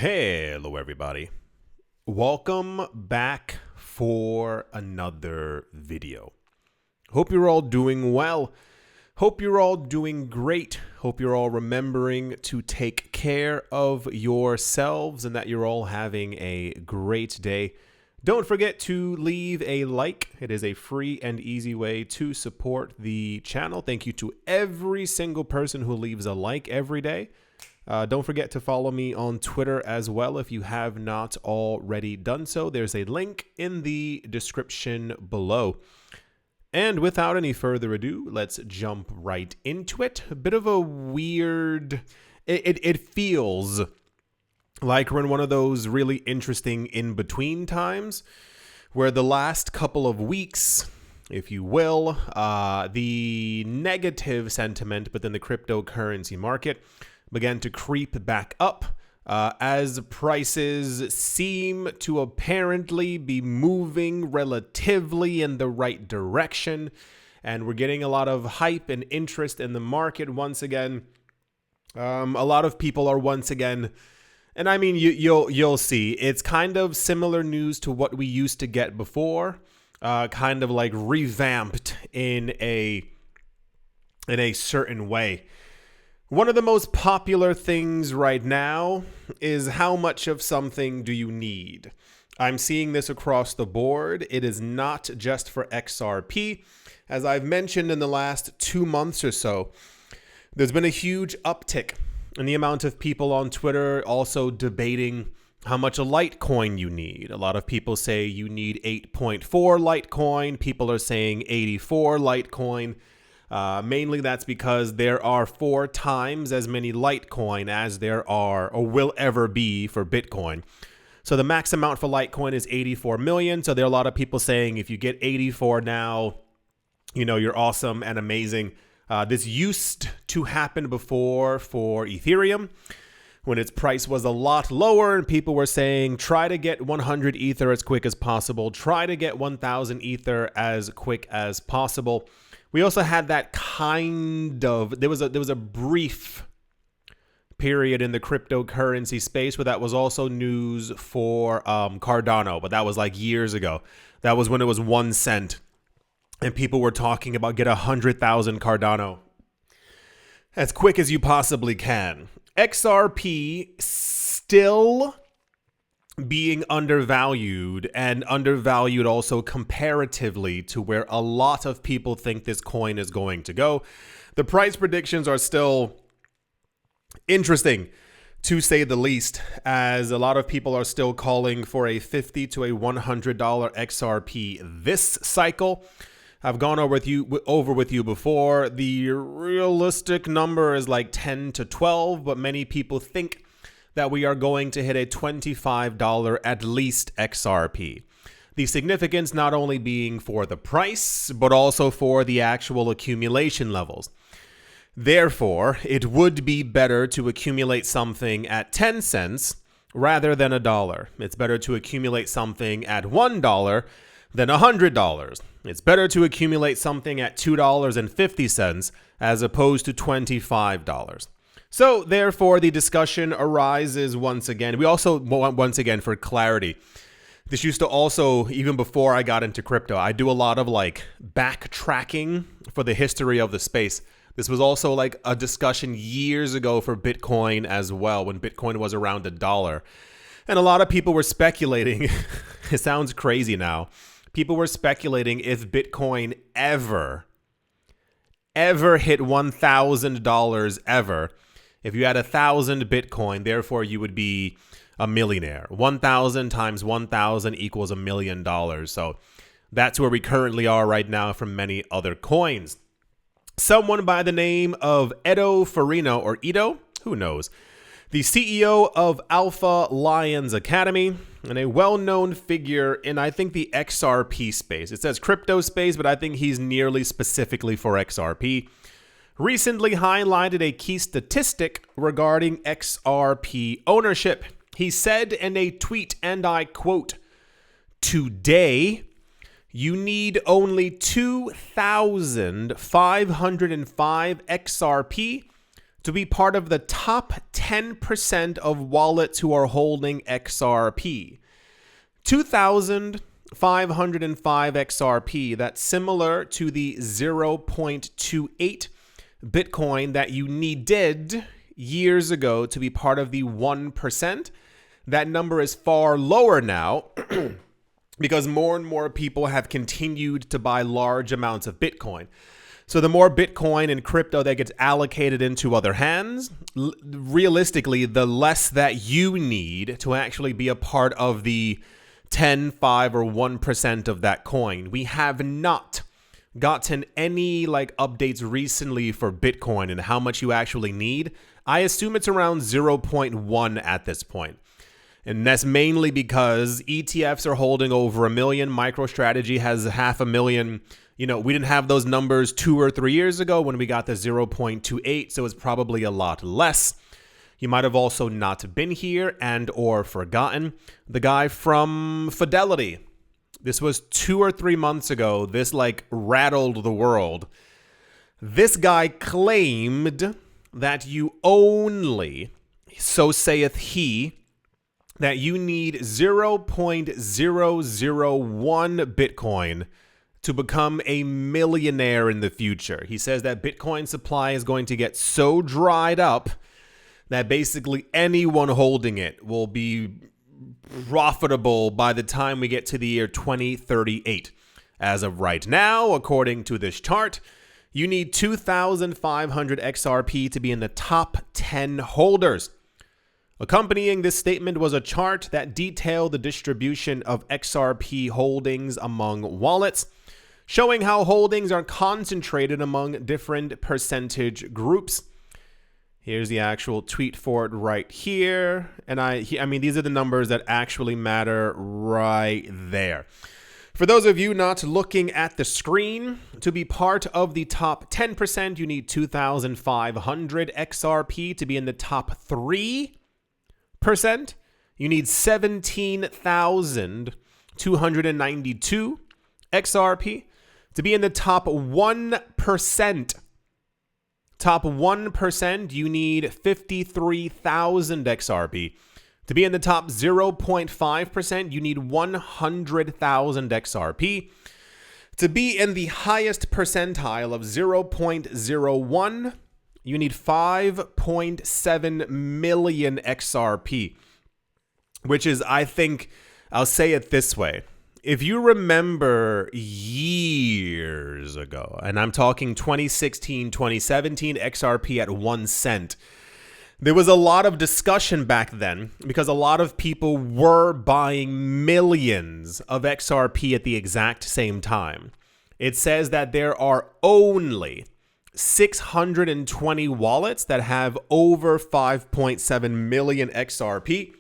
Hello, everybody. Welcome back for another video. Hope you're all doing well. Hope you're all doing great. Hope you're all remembering to take care of yourselves and that you're all having a great day. Don't forget to leave a like. It is a free and easy way to support the channel. Thank you to every single person who leaves a like every day. Don't forget to follow me on Twitter as well if you have not already done so. There's a link in the description below. And without any further ado, let's jump right into it. A bit of a weird... It feels like we're in one of those really interesting in-between times where the last couple of weeks, if you will, the negative sentiment within the cryptocurrency market began to creep back up as prices seem to apparently be moving relatively in the right direction. And we're getting a lot of hype and interest in the market once again. A lot of people are once again, and I mean, you'll see, it's kind of similar news to what we used to get before, kind of like revamped in a certain way. One of the most popular things right now is how much of something do you need? I'm seeing this across the board. It is not just for XRP. As I've mentioned in the last 2 months or so, there's been a huge uptick in the amount of people on Twitter also debating how much a Litecoin you need. A lot of people say you need 8.4 Litecoin. People are saying 84 Litecoin. Mainly that's because there are 4 times as many Litecoin as there are or will ever be for Bitcoin. So the max amount for Litecoin is 84 million. So there are a lot of people saying if you get 84 now, you know, you're awesome and amazing. This used to happen before for Ethereum when its price was a lot lower and people were saying try to get 100 Ether as quick as possible. Try to get 1,000 Ether as quick as possible. We also had that kind of, there was a brief period in the cryptocurrency space where that was also news for Cardano, but that was like years ago. That was when it was 1 cent and people were talking about get 100,000 Cardano as quick as you possibly can. XRP still being undervalued, and undervalued also comparatively to where a lot of people think this coin is going to go. The price predictions are still interesting, to say the least, as a lot of people are still calling for a $50 to a $100 XRP this cycle. I've gone over with you before. The realistic number is like 10 to 12, but many people think that we are going to hit a $25 at least XRP. The significance not only being for the price, but also for the actual accumulation levels. Therefore, it would be better to accumulate something at 10 cents rather than $1. It's better to accumulate something at $1 than $100. It's better to accumulate something at $2.50 as opposed to $25. So, therefore, the discussion arises once again. We also want, once again, for clarity, this used to also, even before I got into crypto, I do a lot of like backtracking for the history of the space. This was also like a discussion years ago for Bitcoin as well, when Bitcoin was around $1. And a lot of people were speculating, it sounds crazy now, people were speculating if Bitcoin ever hit $1,000 ever. If you had 1,000 Bitcoin, therefore you would be a millionaire. 1,000 times 1,000 equals $1 million. So that's where we currently are right now from many other coins. Someone by the name of Edo Farino, or Edo, who knows, the CEO of Alpha Lions Academy, and a well-known figure in, I think, the XRP space. It says crypto space, but I think he's nearly specifically for XRP. Recently highlighted a key statistic regarding XRP ownership. He said in a tweet, and I quote, "Today, you need only 2,505 XRP to be part of the top 10% of wallets who are holding XRP. 2,505 XRP, that's similar to the 0.28 Bitcoin that you needed years ago to be part of the 1%. That number is far lower now because more and more people have continued to buy large amounts of Bitcoin. So the more Bitcoin and crypto that gets allocated into other hands, realistically, the less that you need to actually be a part of the 10, 5, or 1% of that coin. We have not gotten any updates recently for Bitcoin and how much you actually need. I assume it's around 0.1 at this point. And that's mainly because ETFs are holding over 1 million. MicroStrategy has 500,000. We didn't have those numbers 2 or 3 years ago when we got the 0.28, so it's probably a lot less. You might have also not been here and or forgotten the guy from Fidelity. This was 2 or 3 months ago. This rattled the world. This guy claimed that you only, so saith he, that you need 0.001 Bitcoin to become a millionaire in the future. He says that Bitcoin supply is going to get so dried up that basically anyone holding it will be profitable by the time we get to the year 2038. As of right now, according to this chart, you need 2,500 XRP to be in the top 10 holders. Accompanying this statement was a chart that detailed the distribution of XRP holdings among wallets, showing how holdings are concentrated among different percentage groups. Here's the actual tweet for it right here. And I mean, these are the numbers that actually matter right there. For those of you not looking at the screen, to be part of the top 10%, you need 2,500 XRP. To be in the top 3%, you need 17,292 XRP. To be in the top 1%, you need 53,000 XRP. To be in the top 0.5%, you need 100,000 XRP. To be in the highest percentile of 0.01, you need 5.7 million XRP, which is, I think, I'll say it this way. If you remember years ago, and I'm talking 2016, 2017, XRP at 1 cent, there was a lot of discussion back then because a lot of people were buying millions of XRP at the exact same time. It says that there are only 620 wallets that have over 5.7 million XRP.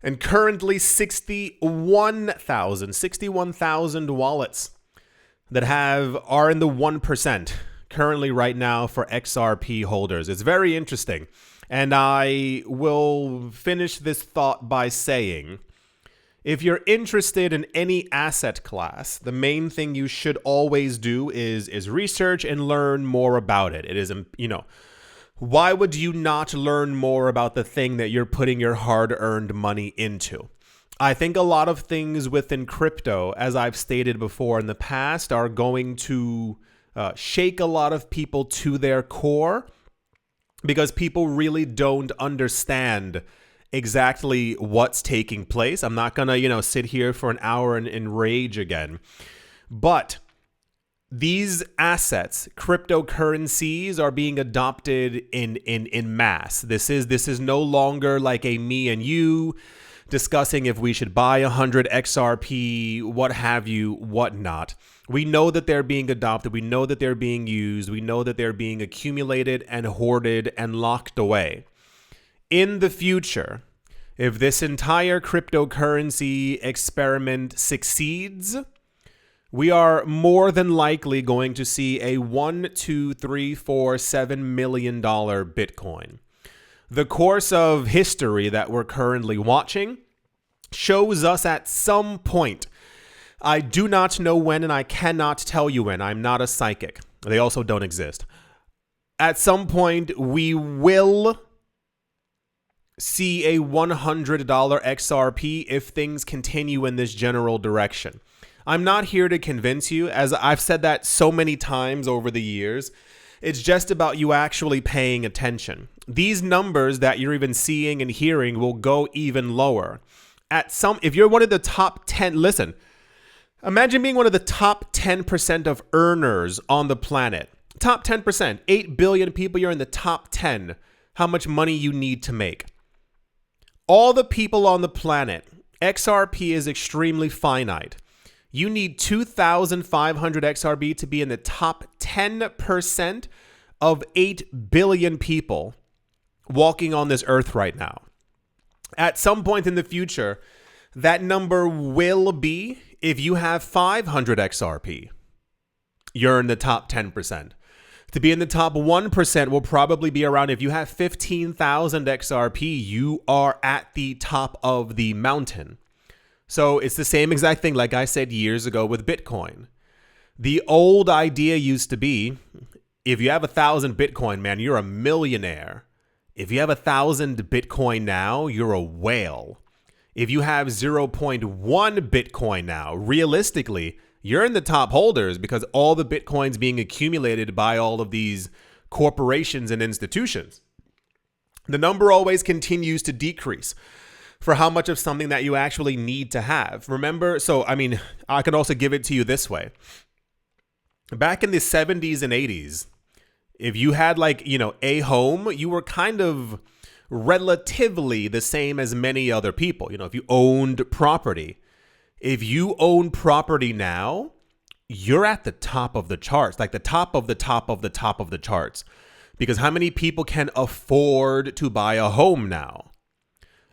And currently 61,000 wallets that are in the 1% currently right now for XRP holders. It's very interesting. And I will finish this thought by saying, if you're interested in any asset class, the main thing you should always do is research and learn more about it. It is, why would you not learn more about the thing that you're putting your hard-earned money into? I think a lot of things within crypto, as I've stated before in the past, are going to shake a lot of people to their core because people really don't understand exactly what's taking place. I'm not going to, sit here for an hour and rage again. But these assets, cryptocurrencies, are being adopted in mass. This is no longer like a me and you discussing if we should buy 100 XRP, what have you, what not. We know that they're being adopted. We know that they're being used. We know that they're being accumulated and hoarded and locked away. In the future, if this entire cryptocurrency experiment succeeds, we are more than likely going to see a $1, $2, $3, $4, $7 million Bitcoin. The course of history that we're currently watching shows us at some point. I do not know when, and I cannot tell you when. I'm not a psychic. They also don't exist. At some point, we will see a $100 XRP if things continue in this general direction. I'm not here to convince you, as I've said that so many times over the years. It's just about you actually paying attention. These numbers that you're even seeing and hearing will go even lower. If you're one of the top 10, listen, imagine being one of the top 10% of earners on the planet. Top 10%, 8 billion people, you're in the top 10. How much money you need to make. All the people on the planet, XRP is extremely finite. You need 2,500 XRP to be in the top 10% of 8 billion people walking on this earth right now. At some point in the future, that number will be, if you have 500 XRP, you're in the top 10%. To be in the top 1% will probably be around, if you have 15,000 XRP, you are at the top of the mountain. So it's the same exact thing like I said years ago with Bitcoin. The old idea used to be, if you have 1,000 Bitcoin, man, you're a millionaire. If you have 1,000 Bitcoin now, you're a whale. If you have 0.1 Bitcoin now, realistically, you're in the top holders because all the Bitcoin's being accumulated by all of these corporations and institutions. The number always continues to decrease for how much of something that you actually need to have. Remember, I can also give it to you this way. Back in the 70s and 80s, if you had a home, you were kind of relatively the same as many other people. If you owned property. If you own property now, you're at the top of the charts, like the top of the top of the top of the charts. Because how many people can afford to buy a home now?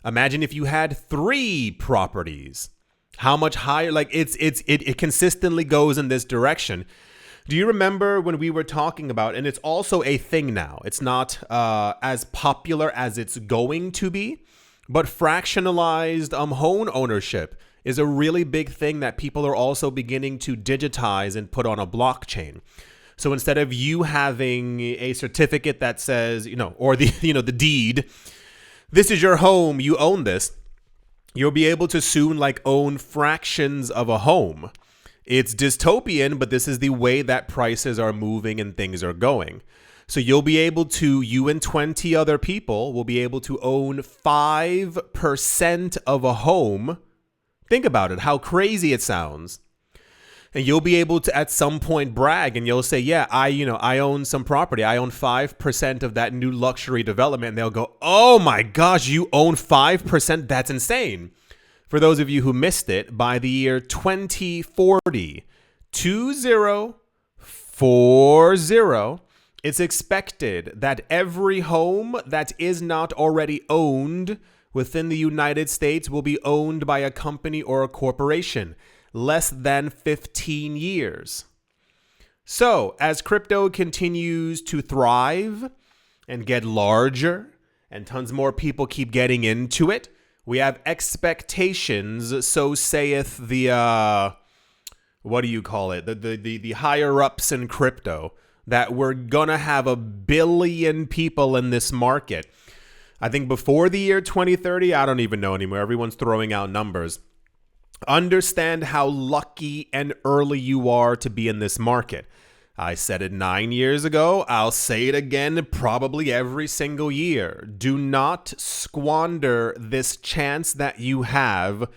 Imagine if you had 3 properties. How much higher? It consistently goes in this direction. Do you remember when we were talking about, and it's also a thing now, it's not as popular as it's going to be, but fractionalized home ownership is a really big thing that people are also beginning to digitize and put on a blockchain. So instead of you having a certificate that says, or the deed, this is your home, you own this, you'll be able to soon own fractions of a home. It's dystopian, but this is the way that prices are moving and things are going. So you'll be able to, you and 20 other people will be able to own 5% of a home. Think about it, how crazy it sounds. And you'll be able to at some point brag and you'll say, yeah, I own some property. I own 5% of that new luxury development. And they'll go, oh my gosh, you own 5%? That's insane. For those of you who missed it, by the year 2040, it's expected that every home that is not already owned within the United States will be owned by a company or a corporation. Less than 15 years. So, as crypto continues to thrive and get larger, and tons more people keep getting into it, we have expectations, so saith the, the higher ups in crypto, that we're gonna have 1 billion people in this market. I think before the year 2030, I don't even know anymore. Everyone's throwing out numbers. Understand how lucky and early you are to be in this market. I said it 9 years ago. I'll say it again probably every single year. Do not squander this chance that you have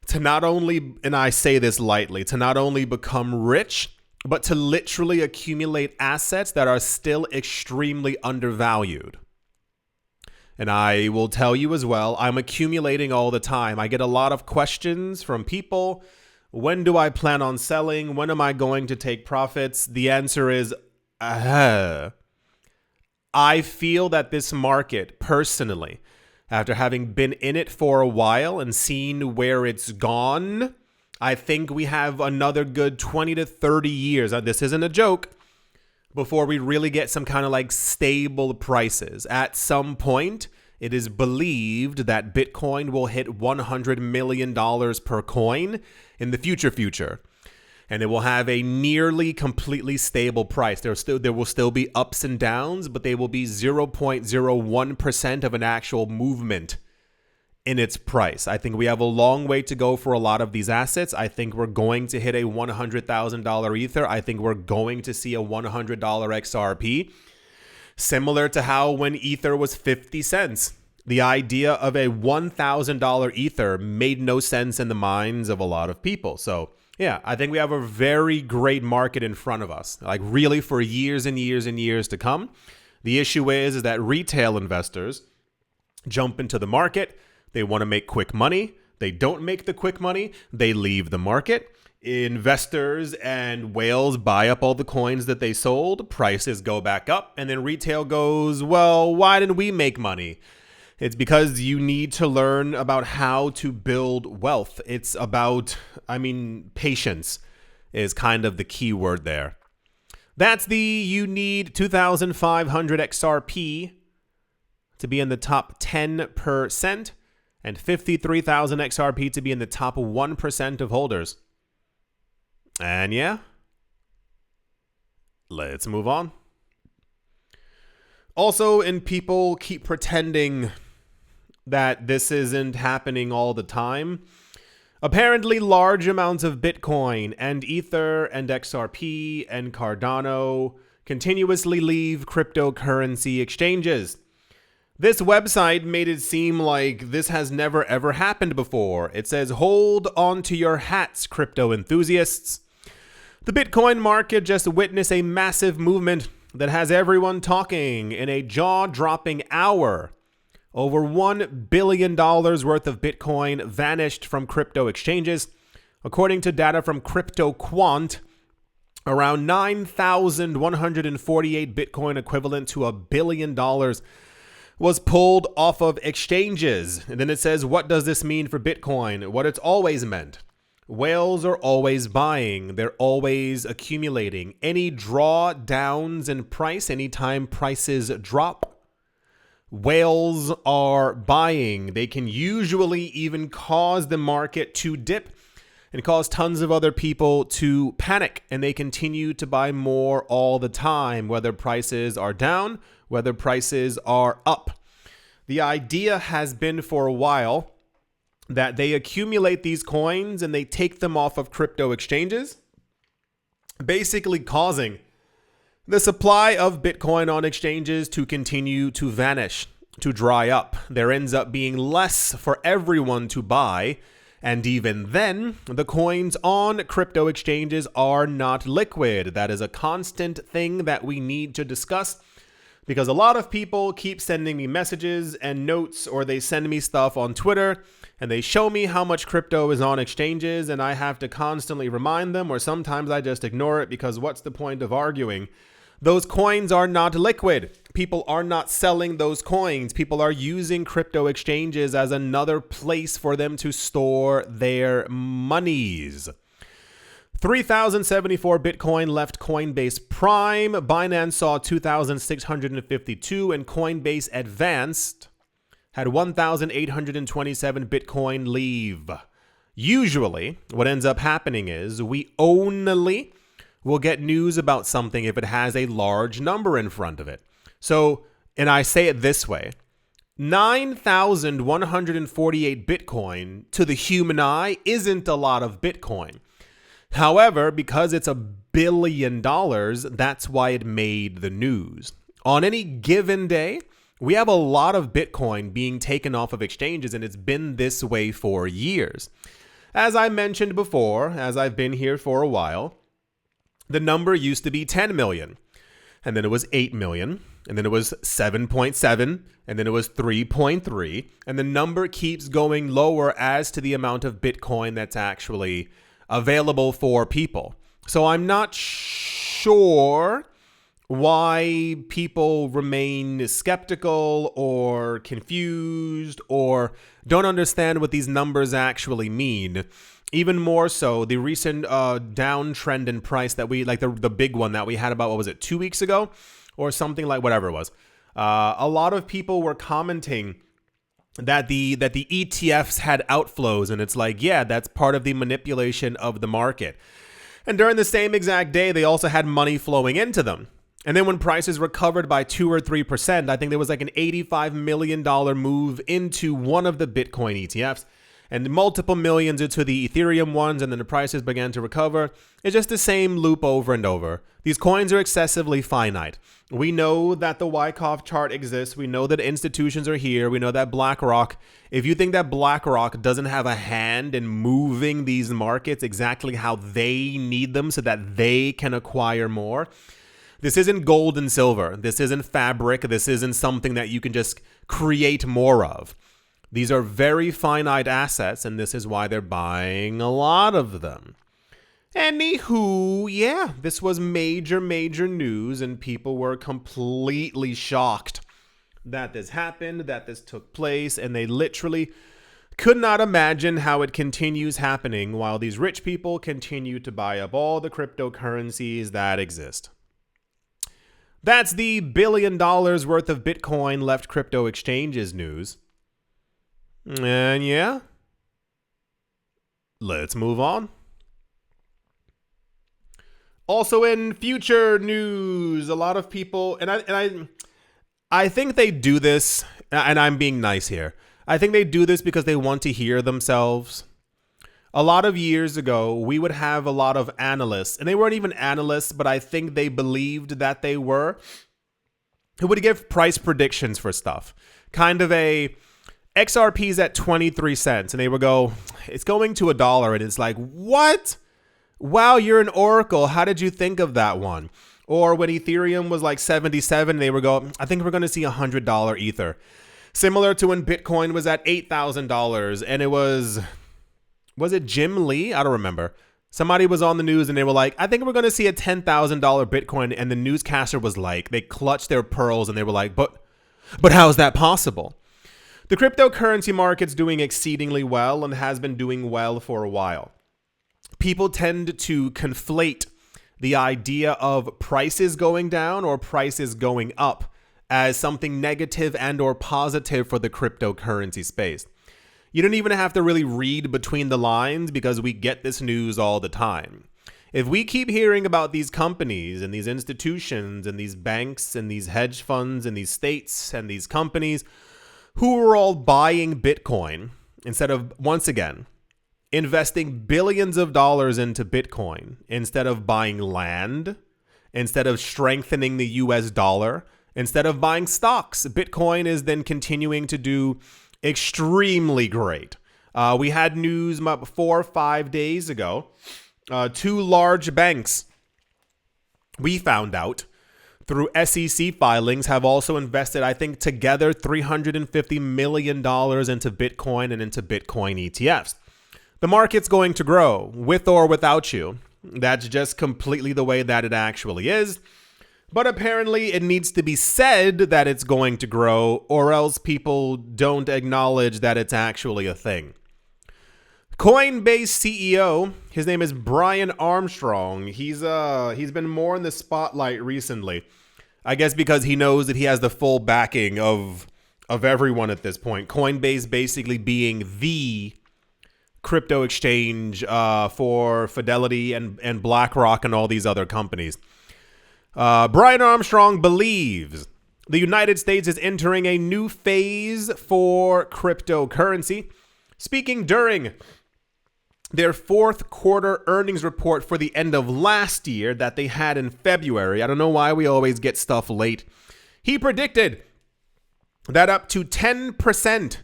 to not only, and I say this lightly, to not only become rich, but to literally accumulate assets that are still extremely undervalued. And I will tell you as well, I'm accumulating all the time. I get a lot of questions from people. When do I plan on selling? When am I going to take profits? The answer is, I feel that this market, personally, after having been in it for a while and seen where it's gone, I think we have another good 20 to 30 years. This isn't a joke. Before we really get some kind of stable prices. At some point, it is believed that Bitcoin will hit $100 million per coin in the future. and it will have a nearly completely stable price. There will still be ups and downs, but they will be 0.01% of an actual movement in its price. I think we have a long way to go for a lot of these assets. I think we're going to hit a $100,000 Ether. I think we're going to see a $100 XRP, similar to how when Ether was 50 cents. The idea of a $1,000 Ether made no sense in the minds of a lot of people. So yeah, I think we have a very great market in front of us, like really for years and years and years to come. The issue is that retail investors jump into the market. They want to make quick money. They don't make the quick money. They leave the market. Investors and whales buy up all the coins that they sold. Prices go back up. And then retail goes, well, why didn't we make money? It's because you need to learn about how to build wealth. It's about, patience is kind of the key word there. That's you need 2,500 XRP to be in the top 10%. And 53,000 XRP to be in the top 1% of holders. And yeah, let's move on. Also, and people keep pretending that this isn't happening all the time. Apparently, large amounts of Bitcoin and Ether and XRP and Cardano continuously leave cryptocurrency exchanges. This website made it seem like this has never ever happened before. It says, hold on to your hats, crypto enthusiasts. The Bitcoin market just witnessed a massive movement that has everyone talking in a jaw-dropping hour. Over $1 billion worth of Bitcoin vanished from crypto exchanges. According to data from CryptoQuant, around 9,148 Bitcoin equivalent to $1 billion was pulled off of exchanges. And then it says, what does this mean for Bitcoin? What it's always meant. Whales are always buying. They're always accumulating. Any drawdowns in price, anytime prices drop, whales are buying. They can usually even cause the market to dip and cause tons of other people to panic. And they continue to buy more all the time, whether prices are down, whether prices are up. The idea has been for a while that they accumulate these coins and they take them off of crypto exchanges, basically causing the supply of Bitcoin on exchanges to continue to vanish, to dry up. There ends up being less for everyone to buy. And even then, the coins on crypto exchanges are not liquid. That is a constant thing that we need to discuss, because a lot of people keep sending me messages and notes, or they send me stuff on Twitter and they show me how much crypto is on exchanges, and I have to constantly remind them, or sometimes I just ignore it because what's the point of arguing? Those coins are not liquid. People are not selling those coins. People are using crypto exchanges as another place for them to store their monies. 3,074 Bitcoin left Coinbase Prime. Binance saw 2,652, and Coinbase Advanced had 1,827 Bitcoin leave. Usually, what ends up happening is we only will get news about something if it has a large number in front of it. So, and I say it this way, 9,148 Bitcoin to the human eye isn't a lot of Bitcoin. However, because it's $1 billion, that's why it made the news. On any given day, we have a lot of Bitcoin being taken off of exchanges, and it's been this way for years. As I mentioned before, as I've been here for a while, the number used to be 10 million, and then it was 8 million, and then it was 7.7, and then it was 3.3, and the number keeps going lower as to the amount of Bitcoin that's actually available for people. So I'm not sure why people remain skeptical or confused or don't understand what these numbers actually mean. Even more so, the recent downtrend in price that we, like the big one that we had about, 2 weeks ago? Or something like whatever it was. A lot of people were commenting that the ETFs had outflows, and it's like, yeah, that's part of the manipulation of the market. And during the same exact day, they also had money flowing into them. And then when prices recovered by 2 or 3%, I think there was like an $85 million move into one of the Bitcoin ETFs and multiple millions into the Ethereum ones, and then the prices began to recover. It's just the same loop over and over. These coins are excessively finite. We know that the Wyckoff chart exists. We know that institutions are here. We know that BlackRock, if you think that BlackRock doesn't have a hand in moving these markets exactly how they need them so that they can acquire more, this isn't gold and silver. This isn't fabric. This isn't something that you can just create more of. These are very finite assets, and this is why they're buying a lot of them. Anywho, yeah, this was major news, and people were completely shocked that this happened, that this took place, and they literally could not imagine how it continues happening while these rich people continue to buy up all the cryptocurrencies that exist. That's the $1 billion worth of Bitcoin left crypto exchanges news. And yeah, let's move on. Also in future news, a lot of people, and I think they do this, and I'm being nice here. I think they do this because they want to hear themselves. A lot of years ago, we would have a lot of analysts, and they weren't even analysts, but I think they believed that they were, who would give price predictions for stuff. Kind of a XRP's at 23 cents, and they would go, it's going to $1, and it's like, what? Wow, you're an oracle. How did you think of that one? Or when Ethereum was like 77, they would go, I think we're going to see $100 Ether. Similar to when Bitcoin was at $8,000, and it was it Jim Lee? I don't remember. Somebody was on the news and they were like, I think we're going to see a $10,000 Bitcoin. And the newscaster was like, they clutched their pearls and they were like, but how is that possible? The cryptocurrency market's doing exceedingly well and has been doing well for a while. People tend to conflate the idea of prices going down or prices going up as something negative and or positive for the cryptocurrency space. You don't even have to really read between the lines because we get this news all the time. If we keep hearing about these companies and these institutions and these banks and these hedge funds and these states and these companies who are all buying Bitcoin instead of, once again, investing billions of dollars into Bitcoin instead of buying land, instead of strengthening the US dollar, instead of buying stocks, Bitcoin is then continuing to do extremely great. We had news about 4 or 5 days ago. 2 large banks, we found out, through SEC filings, have also invested, I think, together $350 million into Bitcoin and into Bitcoin ETFs. The market's going to grow, with or without you. That's just completely the way that it actually is. But apparently it needs to be said that it's going to grow, or else people don't acknowledge that it's actually a thing. Coinbase CEO, his name is Brian Armstrong. He's been more in the spotlight recently. I guess because he knows that he has the full backing of everyone at this point. Coinbase basically being the crypto exchange for Fidelity and BlackRock and all these other companies. Brian Armstrong believes the United States is entering a new phase for cryptocurrency. Speaking during their 4th quarter earnings report for the end of last year that they had in February. I don't know why we always get stuff late. He predicted that up to 10%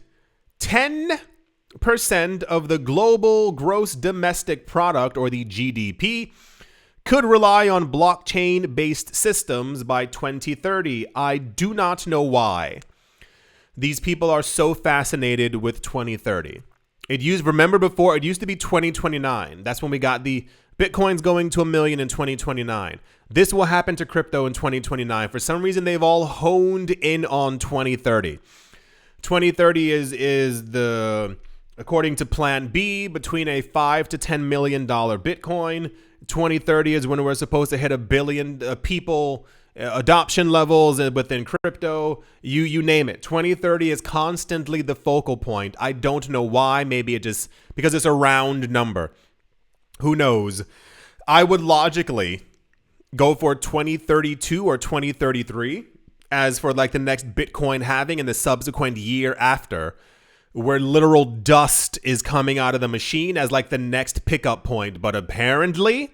of the global gross domestic product, or the GDP, could rely on blockchain-based systems by 2030. I do not know why. These people are so fascinated with 2030. Remember before, it used to be 2029. That's when we got the Bitcoin's going to 1 million in 2029. This will happen to crypto in 2029. For some reason, they've all honed in on 2030. 2030 is the, according to Plan B, between a $5 to $10 million Bitcoin. 2030 is when we're supposed to hit 1 billion people, adoption levels within crypto, you name it. 2030 is constantly the focal point. I don't know why. Maybe it just because it's a round number. Who knows? I would logically go for 2032 or 2033 as for like the next Bitcoin halving in the subsequent year after, where literal dust is coming out of the machine as like the next pickup point. But apparently,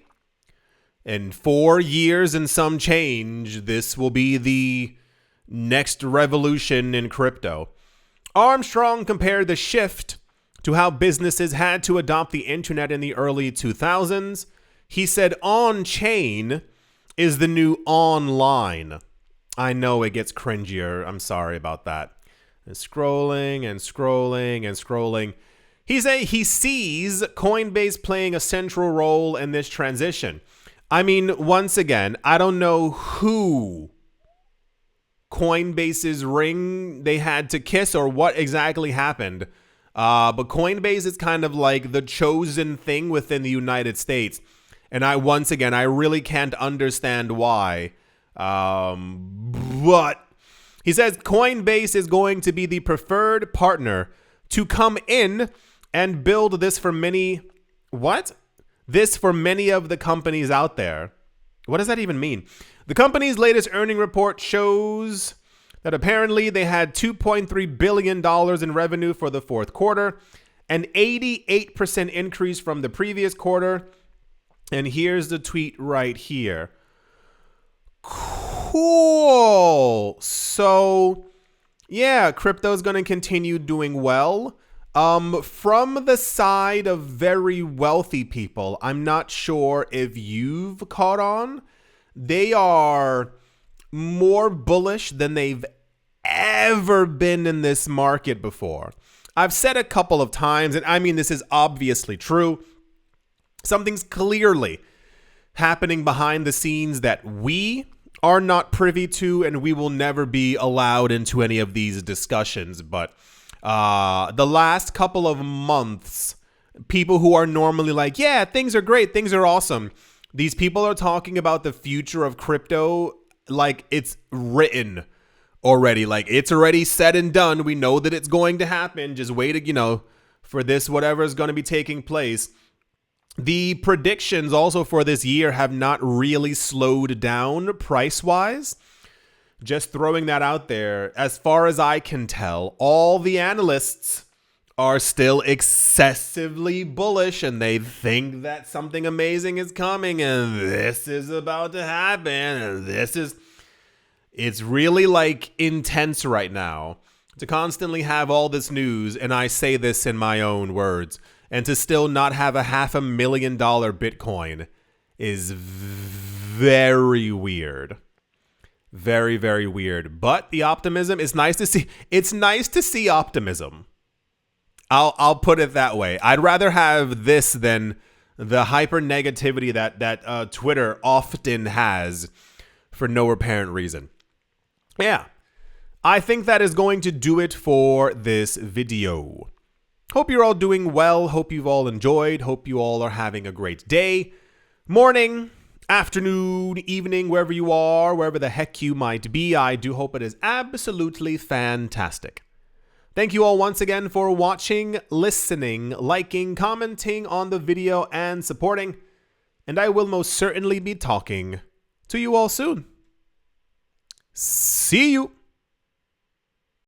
in 4 years and some change, this will be the next revolution in crypto. Armstrong compared the shift to how businesses had to adopt the internet in the early 2000s. He said on-chain is the new online. I know it gets cringier. I'm sorry about that. And scrolling and scrolling and scrolling. He sees Coinbase playing a central role in this transition. I mean, once again, I don't know who Coinbase's ring they had to kiss or what exactly happened. But Coinbase is kind of like the chosen thing within the United States. And I really can't understand why. But he says Coinbase is going to be the preferred partner to come in and build this for many. What? This for many of the companies out there. What does that even mean? The company's latest earning report shows that apparently they had $2.3 billion in revenue for the fourth quarter, an 88% increase from the previous quarter. And here's the tweet right here. Cool. So, yeah, crypto's going to continue doing well. From the side of very wealthy people, I'm not sure if you've caught on. They are more bullish than they've ever been in this market before. I've said a couple of times, and I mean, this is obviously true. Something's clearly happening behind the scenes that we are not privy to, and we will never be allowed into any of these discussions. But the last couple of months, people who are normally like, yeah, things are great, things are awesome. These people are talking about the future of crypto like it's written already. Like it's already said and done. We know that it's going to happen. Just wait, for this, whatever is going to be taking place. The predictions also for this year have not really slowed down price-wise. Just throwing that out there. As far as I can tell, all the analysts are still excessively bullish and they think that something amazing is coming and this is about to happen and it's really like intense right now to constantly have all this news, and I say this in my own words, and to still not have a $500,000 Bitcoin is very weird. Very, very weird. But the optimism is nice to see. It's nice to see optimism. I'll put it that way. I'd rather have this than the hyper negativity that Twitter often has for no apparent reason. Yeah, I think that is going to do it for this video. Hope you're all doing well. Hope you've all enjoyed. Hope you all are having a great day, morning, afternoon, evening, wherever you are, wherever the heck you might be. I do hope it is absolutely fantastic. Thank you all once again for watching, listening, liking, commenting on the video, and supporting. And I will most certainly be talking to you all soon. See you.